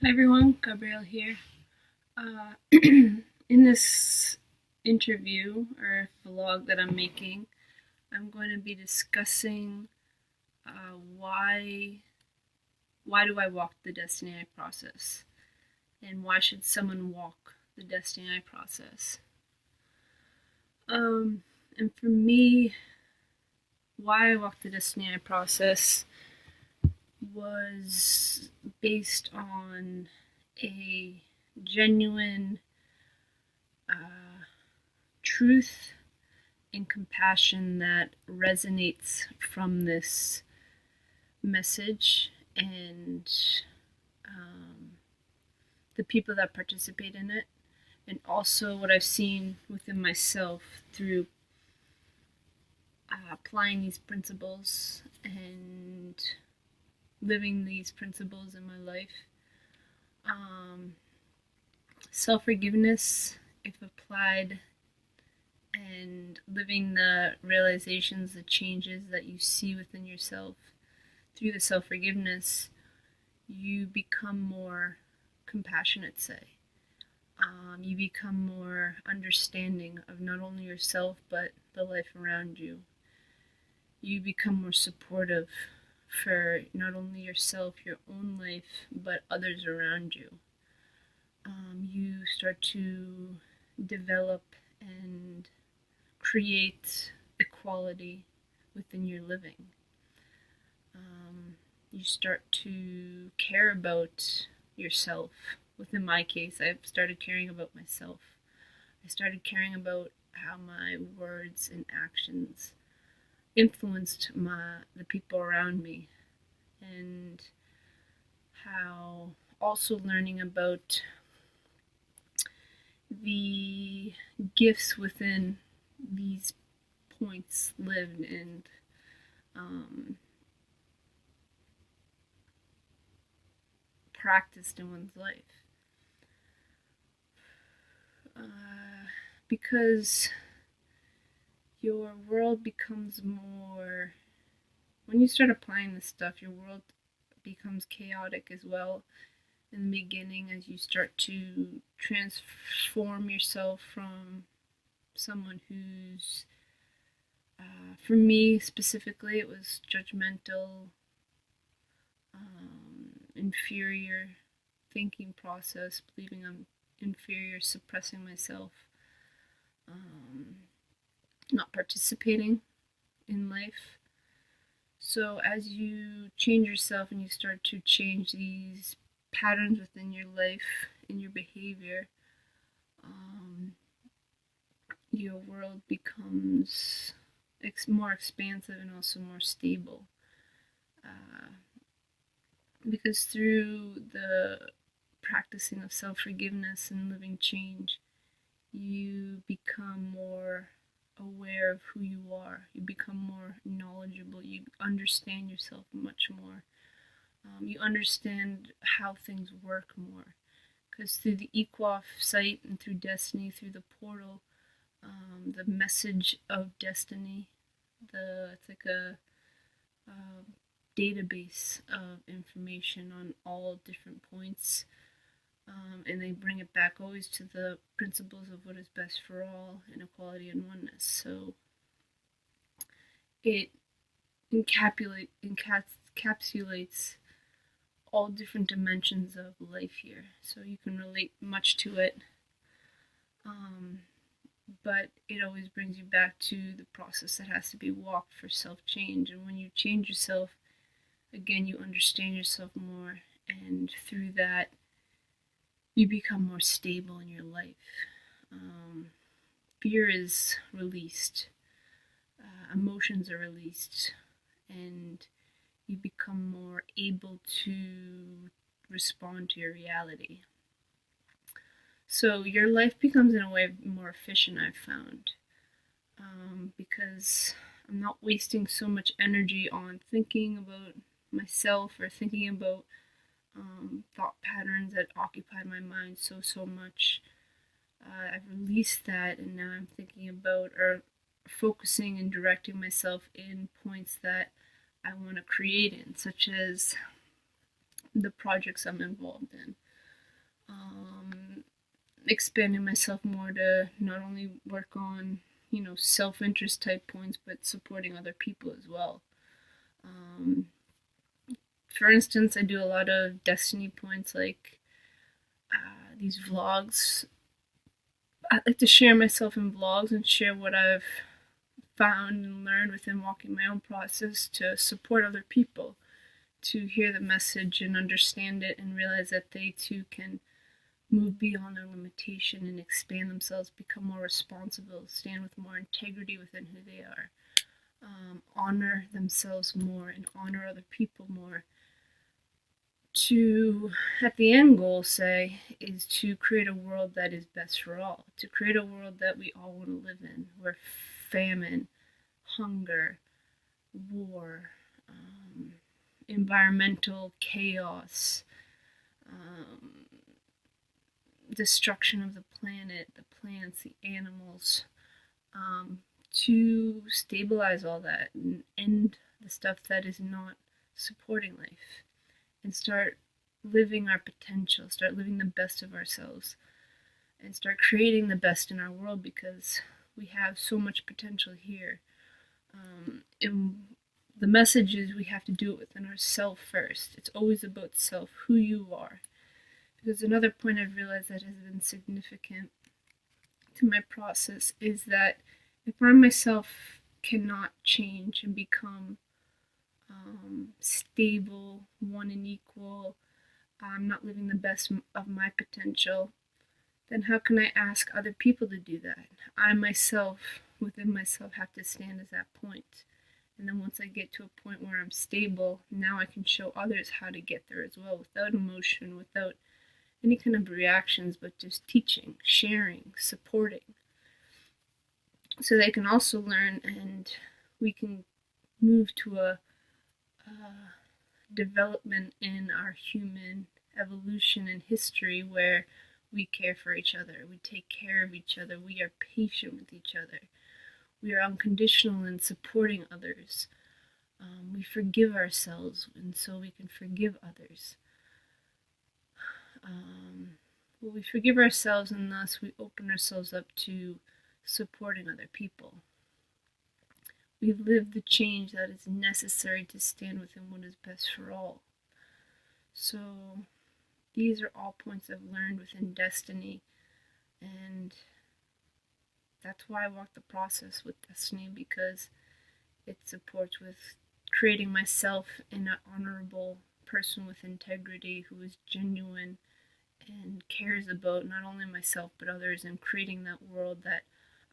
Hi everyone, Gabrielle here. In this interview or vlog that I'm making, I'm going to be discussing why do I walk the Desteni process, and why should someone walk the Desteni process. Um, and for me, why I walked the Desteni process was based on a genuine truth and compassion that resonates from this message, and um, the people that participate in it, and also what I've seen within myself through applying these principles and living these principles in my life. Um, Self forgiveness, if applied, and living the realizations, the changes that you see within yourself through the self forgiveness, you become more compassionate, say. You become more understanding of not only yourself but the life around you. You become more supportive for not only yourself, your own life, but others around you. You start to develop and create equality within your living. You start to care about yourself. Within my case, I've started caring about myself. I started caring about how my words and actions influenced the people around me, and how also learning about the gifts within these points lived and um, practiced in one's life. Because your world becomes more, when you start applying this stuff, your world becomes chaotic as well in the beginning, as you start to transform yourself from someone who's, for me specifically, it was judgmental, inferior thinking process, believing I'm inferior, suppressing myself, um, not participating in life. So as you change yourself and you start to change these patterns within your life and your behavior, your world becomes more expansive and also more stable. Uh, because through the practicing of self forgiveness and living change, you become more aware of who you are. You become more knowledgeable. You understand yourself much more. You understand how things work more. Because through the Equoff site and through Desteni, through the portal, the message of Desteni, it's like a database of information on all different points, and they bring it back always to the principles of what is best for all, inequality and oneness. So it encapsulates all different dimensions of life here, so you can relate much to it. But it always brings you back to the process that has to be walked for self change. And when you change yourself, again, you understand yourself more, and through that, you become more stable in your life. Fear is released, emotions are released, and you become more able to respond to your reality. So your life becomes, in a way, more efficient, I've found, because I'm not wasting so much energy on thinking about myself or thinking about thought patterns that occupied my mind so much. I've released that, and now I'm thinking about or focusing and directing myself in points that I want to create in, such as the projects I'm involved in. expanding myself more to not only work on, self-interest type points, but supporting other people as well. Um, for instance, I do a lot of Desteni points, like these vlogs. I like to share myself in vlogs and share what I've found and learned within walking my own process to support other people to hear the message and understand it and realize that they too can move beyond their limitation and expand themselves, become more responsible, stand with more integrity within who they are, honor themselves more and honor other people more. To, at the end goal, say, is to create a world that is best for all, to create a world that we all want to live in, where famine, hunger, war, environmental chaos, destruction of the planet, the plants, the animals, to stabilize all that and end the stuff that is not supporting life and start living our potential, start living the best of ourselves, and start creating the best in our world, because we have so much potential here. And the message is we have to do it within ourselves first. It's always about self, who you are. Because another point I've realized that has been significant to my process is that if I myself cannot change and become stable, one and equal, I'm not living the best of my potential, then how can I ask other people to do that? I myself, within myself, have to stand as that point. And then once I get to a point where I'm stable, now I can show others how to get there as well, without emotion, without any kind of reactions, but just teaching, sharing, supporting. So they can also learn, and we can move to a development in our human evolution and history where we care for each other, we take care of each other, we are patient with each other, we are unconditional in supporting others, we forgive ourselves, and so we can forgive others. Well, we forgive ourselves, and thus we open ourselves up to supporting other people. We live the change that is necessary to stand within what is best for all. So these are all points I've learned within Desteni, and that's why I walk the process with Desteni, because it supports with creating myself in an honorable person with integrity who is genuine and cares about not only myself but others, and creating that world that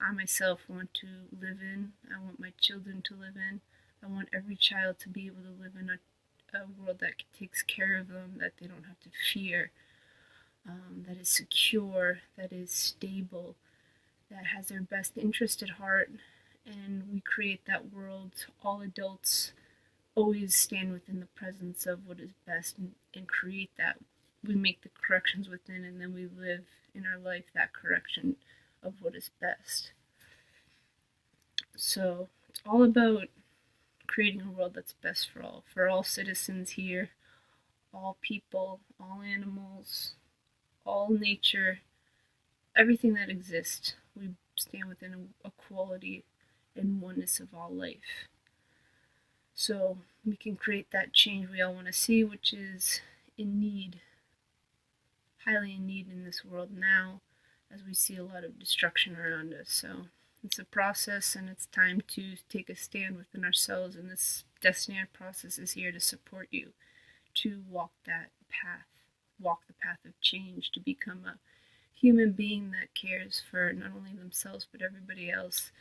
I myself want to live in, I want my children to live in, I want every child to be able to live in a world that takes care of them, that they don't have to fear, that is secure, that is stable, that has their best interest at heart. And we create that world, all adults always stand within the presence of what is best, and create that. We make the corrections within, and then we live in our life that correction of what is best. So it's all about creating a world that's best for all citizens here, all people, all animals, all nature, everything that exists. We stand within a quality and oneness of all life. So we can create that change we all want to see, which is in need, highly in need in this world now, as we see a lot of destruction around us. So it's a process, and it's time to take a stand within ourselves, and this Desteni process is here to support you to walk that path, walk the path of change, to become a human being that cares for not only themselves but everybody else,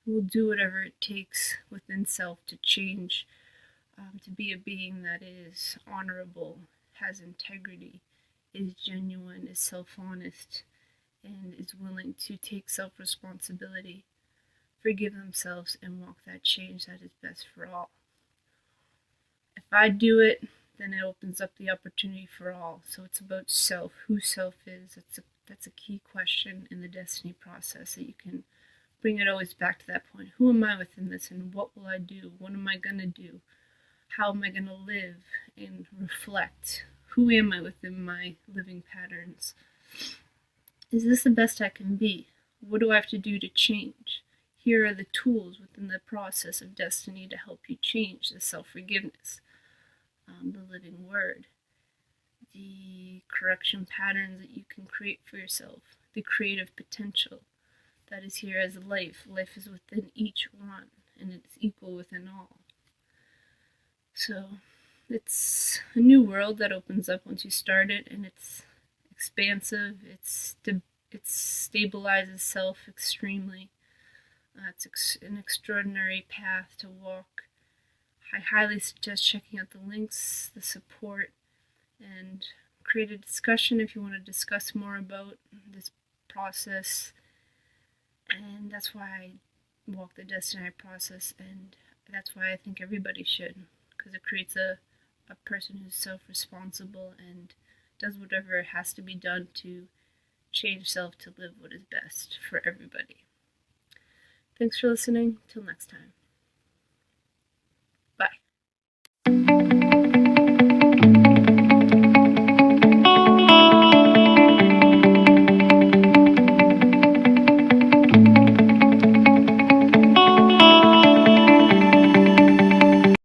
will do whatever it takes within self to change, to be a being that is honorable, has integrity, is genuine, is self-honest, and is willing to take self-responsibility, forgive themselves, and walk that change that is best for all. If I do it, then it opens up the opportunity for all. So it's about self, who self is. That's a key question in the Desteni process, that you can bring it always back to that point. Who am I within this, and what will I do? What am I going to do? How am I going to live and reflect Who am I within my living patterns? Is this the best I can be? What do I have to do to change? Here are the tools within the process of destiny to help you change: the self-forgiveness, the living word, the correction patterns that you can create for yourself, the creative potential that is here as life. Life is within each one, and it's equal within all. So it's a new world that opens up once you start it, and it's expansive. It stabilizes self extremely. It's an extraordinary path to walk. I highly suggest checking out the links, the support, and create a discussion if you want to discuss more about this process. And that's why I walk the Destiny process, and that's why I think everybody should, because it creates a person who's self-responsible and does whatever has to be done to change self to live what is best for everybody. Thanks for listening. Till next time.